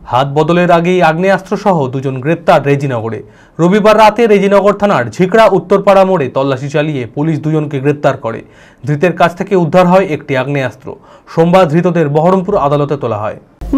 হাত বদলের আগেই আগ্নেয়াস্ত্র সহ দুজন গ্রেপ্তার রেজিনগরে। রবিবার রাতে রেজিনগর থানার ঝিকড়া উত্তরপাড়া মোড়ে তল্লাশি চালিয়ে পুলিশ দুজনকে গ্রেপ্তার করে। ধৃতের কাছ থেকে উদ্ধার হয় একটি আগ্নেয়াস্ত্র। সোমবার ধৃতদের বহরমপুর আদালতে তোলা হয়।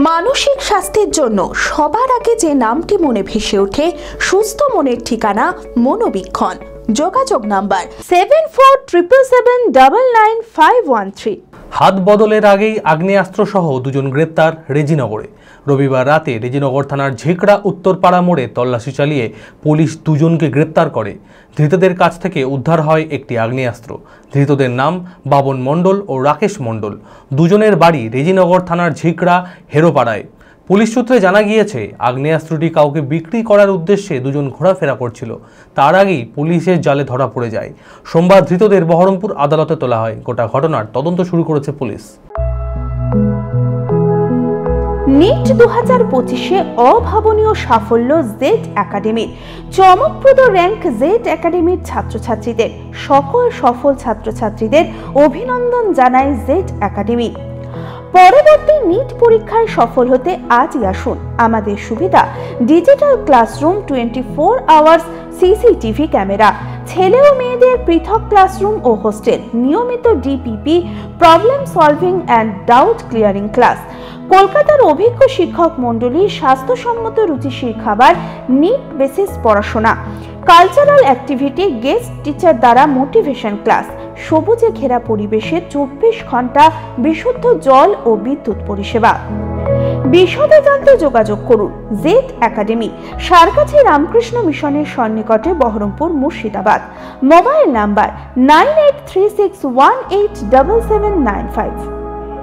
মানসিক স্বাস্থ্যের জন্য সবার আগে যে নামটি মনে ভেসে ওঠে, সুস্থ মনের ঠিকানা মনোবীক্ষণ। যোগাযোগ নাম্বার 7477799513। হাত বদলের আগেই আগ্নেয়াস্ত্র সহ দুজন গ্রেপ্তার রেজিনগরে। রবিবার রাতে রেজিনগর থানার ঝিকড়া উত্তরপাড়া মোড়ে তল্লাশি চালিয়ে পুলিশ দুজনকে গ্রেপ্তার করে। ধৃতদের কাছ থেকে উদ্ধার হয় একটি আগ্নেয়াস্ত্র। ধৃতদের নাম বাবন মণ্ডল ও রাকেশ মণ্ডল। দুজনের বাড়ি রেজিনগর থানার ঝিকড়া হেরোপাড়ায়। পুলিশ সূত্রে জানা গিয়েছে, আগ্নেয়াস্ত্রটি কাউকে বিক্রি করার উদ্দেশ্যে দুজন ঘোরাফেরা করছিল। তার আগেই পুলিশের জালে ধরা পড়ে যায়। সোমবার ধৃতদের বহরমপুর আদালতে তোলা হয়। গোটা ঘটনার তদন্ত শুরু করেছে পুলিশ। নিট 2025-এ অভাবনীয় সাফল্য জেড একাডেমির। চমকপ্রদ র্যাঙ্ক জেড একাডেমির ছাত্রছাত্রীদের। সকল সফল ছাত্রছাত্রীদের অভিনন্দন জানায় জেড একাডেমি। পরবর্তী নিট পরীক্ষায় সফল হতে আজই আসুন। আমাদের সুবিধা digital classroom, 24 hours CCTV camera, ছেলে ও মেয়েদের পৃথক ক্লাসরুম ও হোস্টেল, নিয়মিত DPP, problem solving and doubt clearing class, কলকাতার অভিজ্ঞ শিক্ষক মণ্ডলী, স্বাস্থ্যসম্মত রুচিশীল খাবার, নিট বেসিস পড়াশোনা, কালচারাল অ্যাক্টিভিটি, গেস্ট টিচার দ্বারা মোটিভেশন ক্লাস, সবুজে ঘেরা পরিবেশে 24 ঘন্টা বিশুদ্ধ জল ও বিদ্যুৎ পরিষেবা। বিশদে জানতে যোগাযোগ করুন জেড একাডেমি, সারকাছি রামকৃষ্ণ মিশনের সন্নিকটে, বহরমপুর, মুর্শিদাবাদ। Mobile number 9836187795।